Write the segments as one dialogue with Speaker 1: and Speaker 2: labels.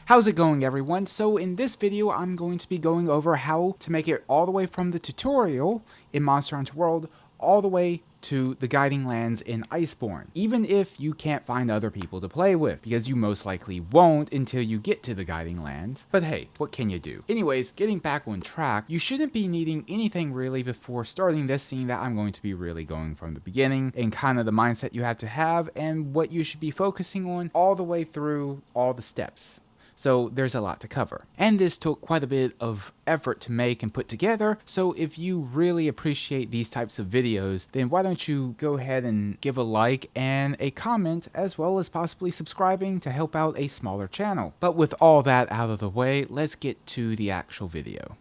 Speaker 1: How's it going, everyone? So in this video I'm going to be going over how to make it all the way from the tutorial in Monster Hunter World all the way to the guiding lands in Iceborne, even if you can't find other people to play with, because you most likely won't until you get to the guiding lands. But hey, what can you do? Anyways, getting back on track, you shouldn't be needing anything really before starting this scene that I'm going to be really going from the beginning and kind of the mindset you have to have and what you should be focusing on all the way through all the steps. So there's a lot to cover. And this took quite a bit of effort to make and put together, so if you really appreciate these types of videos, then why don't you go ahead and give a like and a comment, as well as possibly subscribing to help out a smaller channel. But with all that out of the way, let's get to the actual video.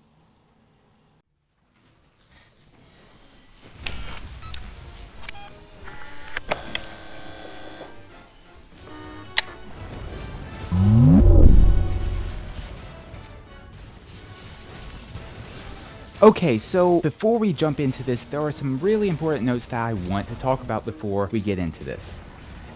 Speaker 1: Okay, so before we jump into this, there are some really important notes that I want to talk about before we get into this.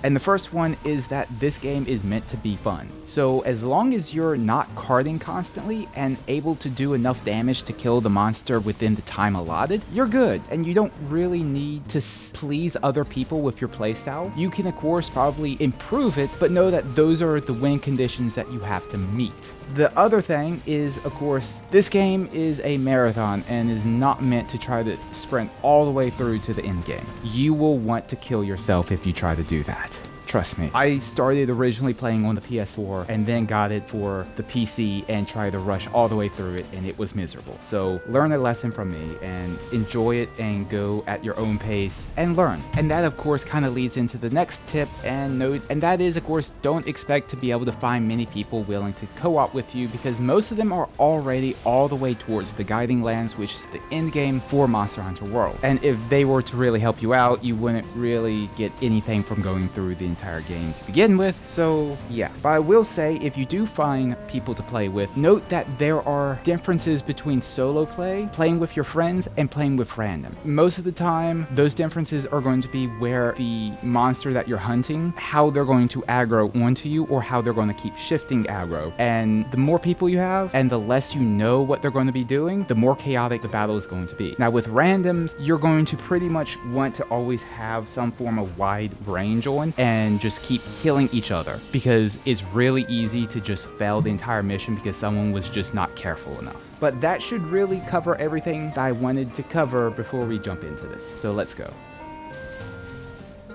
Speaker 1: And the first one is that this game is meant to be fun. So as long as you're not carding constantly and able to do enough damage to kill the monster within the time allotted, you're good. And you don't really need to please other people with your playstyle. You can of course probably improve it, but know that those are the win conditions that you have to meet. The other thing is, of course, this game is a marathon and is not meant to try to sprint all the way through to the end game. You will want to kill yourself if you try to do that. Trust me. I started originally playing on the PS4 and then got it for the PC and tried to rush all the way through it, and it was miserable. So learn a lesson from me and enjoy it and go at your own pace and learn. And that of course kind of leads into the next tip and note, and that is of course don't expect to be able to find many people willing to co-op with you, because most of them are already all the way towards the guiding lands, which is the end game for Monster Hunter World. And if they were to really help you out, you wouldn't really get anything from going through the entire game to begin with. So yeah, but I will say, if you do find people to play with, note that there are differences between solo play, playing with your friends, and playing with random. Most of the time those differences are going to be where the monster that you're hunting, how they're going to aggro onto you, or how they're going to keep shifting aggro. And the more people you have and the less you know what they're going to be doing, the more chaotic the battle is going to be. Now with randoms, you're going to pretty much want to always have some form of wide range on and just keep healing each other, because it's really easy to just fail the entire mission because someone was just not careful enough. But that should really cover everything that I wanted to cover before we jump into this. So let's go.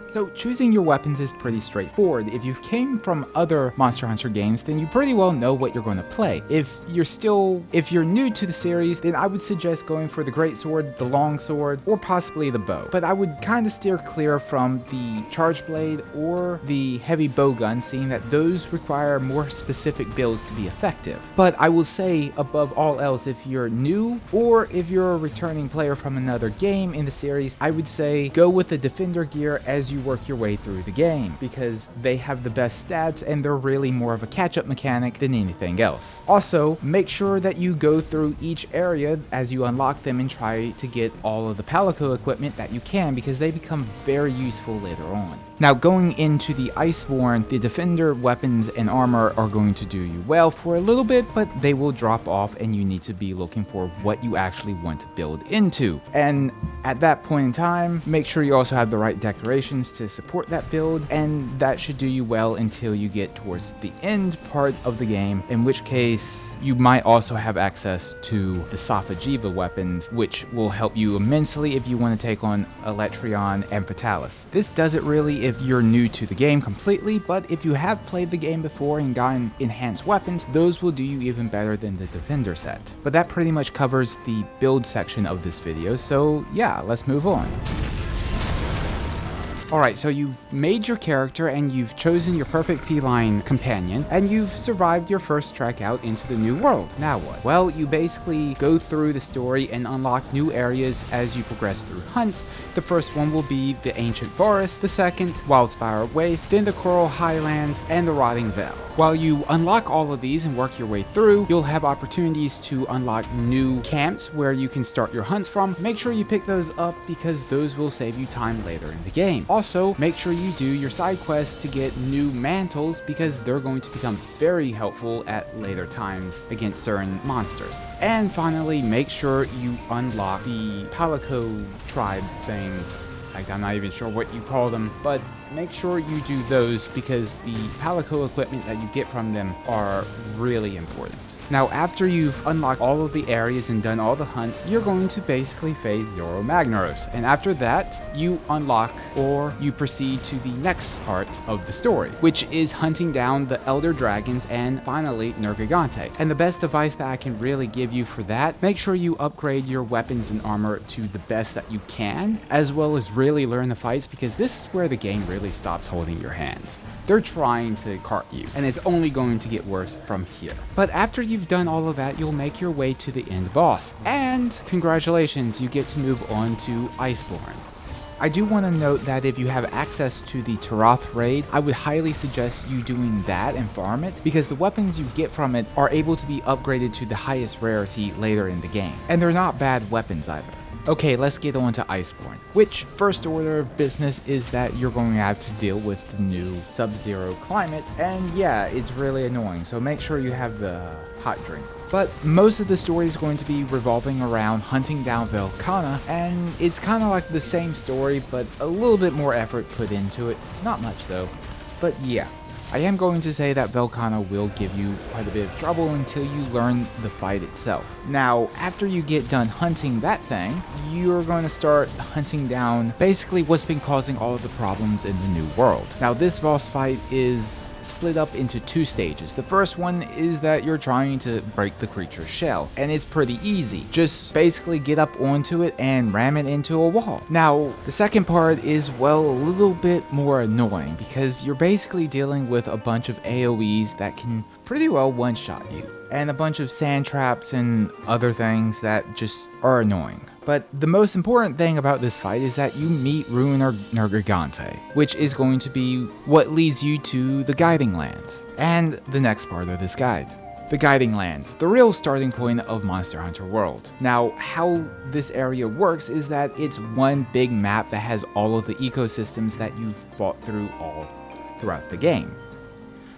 Speaker 1: So choosing your weapons is pretty straightforward. If you came from other Monster Hunter games, then you pretty well know what you're going to play. If you're new to the series, then I would suggest going for the greatsword, the longsword, or possibly the bow. But I would kind of steer clear from the charge blade or the heavy bowgun, seeing that those require more specific builds to be effective. But I will say, above all else, if you're new or if you're a returning player from another game in the series, I would say go with the defender gear as you work your way through the game, because they have the best stats and they're really more of a catch-up mechanic than anything else. Also, make sure that you go through each area as you unlock them and try to get all of the Palico equipment that you can, because they become very useful later on. Now going into the Iceborne, the defender weapons and armor are going to do you well for a little bit, but they will drop off and you need to be looking for what you actually want to build into. And at that point in time, make sure you also have the right decorations to support that build, and that should do you well until you get towards the end part of the game, in which case you might also have access to the Sophajiva weapons, which will help you immensely if you want to take on Electrion and Fatalis. This does it really if you're new to the game completely, but if you have played the game before and gotten enhanced weapons, those will do you even better than the defender set. But that pretty much covers the build section of this video, so yeah, let's move on. Alright, so you've made your character and you've chosen your perfect feline companion, and you've survived your first trek out into the new world. Now what? Well, you basically go through the story and unlock new areas as you progress through hunts. The first one will be the Ancient Forest, the second, Wildspire Waste, then the Coral Highlands, and the Rotting Vale. While you unlock all of these and work your way through, you'll have opportunities to unlock new camps where you can start your hunts from. Make sure you pick those up because those will save you time later in the game. Also, make sure you do your side quests to get new mantles because they're going to become very helpful at later times against certain monsters. And finally, make sure you unlock the Palico tribe things. Like, I'm not even sure what you call them, but make sure you do those because the Palico equipment that you get from them are really important. Now, after you've unlocked all of the areas and done all the hunts, you're going to basically face Zoro Magnaros. And after that, you unlock or you proceed to the next part of the story, which is hunting down the Elder Dragons and finally Nergigante. And the best advice that I can really give you for that, make sure you upgrade your weapons and armor to the best that you can, as well as really learn the fights because this is where the game really stops holding your hands. They're trying to cart you, and it's only going to get worse from here. But after you've done all of that, you'll make your way to the end boss. And congratulations, you get to move on to Iceborne. I do want to note that if you have access to the Taroth raid, I would highly suggest you doing that and farm it, because the weapons you get from it are able to be upgraded to the highest rarity later in the game. And they're not bad weapons either. Okay, let's get on to Iceborne, which first order of business is that you're going to have to deal with the new Sub-Zero climate, and yeah, it's really annoying, so make sure you have the hot drink. But most of the story is going to be revolving around hunting down Velkhana, and it's kind of like the same story, but a little bit more effort put into it. Not much though, but yeah. I am going to say that Velkhana will give you quite a bit of trouble until you learn the fight itself. Now, after you get done hunting that thing, you're going to start hunting down basically what's been causing all of the problems in the new world. Now, this boss fight is split up into two stages. The first one is that you're trying to break the creature's shell, and it's pretty easy. Just basically get up onto it and ram it into a wall. Now, the second part is, well, a little bit more annoying because you're basically dealing with a bunch of AoEs that can pretty well one-shot you, and a bunch of sand traps and other things that just are annoying. But the most important thing about this fight is that you meet Ruiner Nergigante, which is going to be what leads you to the Guiding Lands, and the next part of this guide. The Guiding Lands, the real starting point of Monster Hunter World. Now, how this area works is that it's one big map that has all of the ecosystems that you've fought through all throughout the game.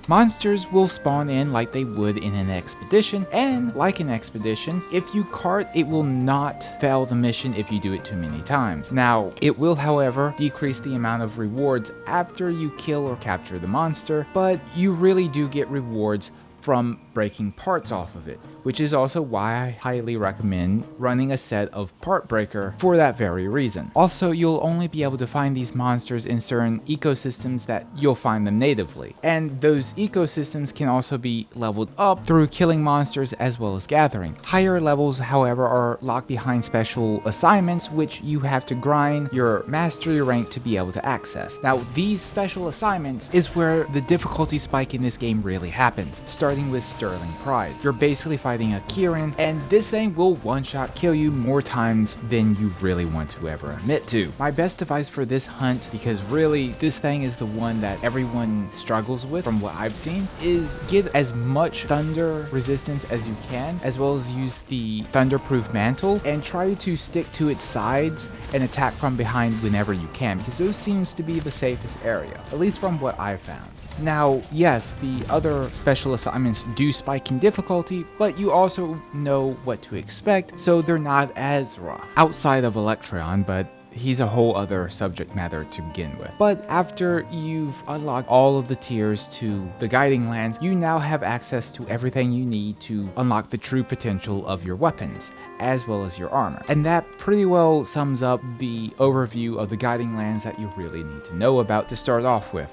Speaker 1: Monsters will spawn in like they would in an expedition, and like an expedition, if you cart, it will not fail the mission if you do it too many times. Now, it will, however, decrease the amount of rewards after you kill or capture the monster, but you really do get rewards from breaking parts off of it, which is also why I highly recommend running a set of Part Breaker for that very reason. Also, you'll only be able to find these monsters in certain ecosystems that you'll find them natively, and those ecosystems can also be leveled up through killing monsters as well as gathering. Higher levels, however, are locked behind special assignments which you have to grind your mastery rank to be able to access. Now, these special assignments is where the difficulty spike in this game really happens, starting with Sterling Pride. You're basically fighting a Kirin, and this thing will one-shot kill you more times than you really want to ever admit to. My best advice for this hunt, because really this thing is the one that everyone struggles with from what I've seen, is get as much thunder resistance as you can, as well as use the thunderproof mantle, and try to stick to its sides and attack from behind whenever you can, because those seems to be the safest area, at least from what I've found. Now, yes, the other special assignments do spike in difficulty, but you also know what to expect, so they're not as rough. Outside of Electron, but he's a whole other subject matter to begin with. But after you've unlocked all of the tiers to the Guiding Lands, you now have access to everything you need to unlock the true potential of your weapons, as well as your armor. And that pretty well sums up the overview of the Guiding Lands that you really need to know about to start off with.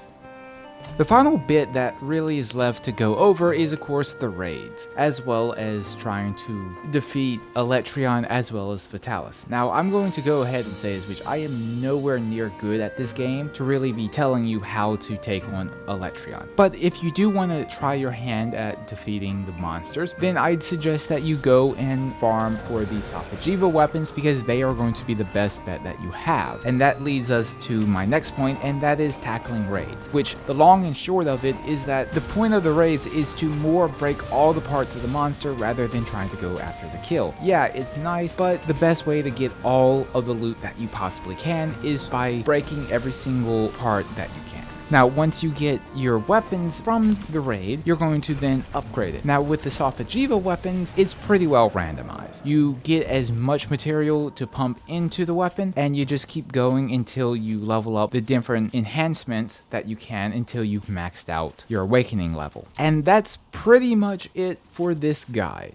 Speaker 1: The final bit that really is left to go over is of course the raids, as well as trying to defeat Electron as well as Fatalis. Now I'm going to go ahead and say this, which I am nowhere near good at this game to really be telling you how to take on Electron. But if you do want to try your hand at defeating the monsters, then I'd suggest that you go and farm for the Safajiva weapons, because they are going to be the best bet that you have. And that leads us to my next point, and that is tackling raids, which the longer long and short of it is that the point of the race is to more break all the parts of the monster rather than trying to go after the kill. Yeah, it's nice, but the best way to get all of the loot that you possibly can is by breaking every single part that you can. Now, once you get your weapons from the raid, you're going to then upgrade it. Now, with the Sophajiva weapons, it's pretty well randomized. You get as much material to pump into the weapon, and you just keep going until you level up the different enhancements that you can until you've maxed out your awakening level. And that's pretty much it for this guide.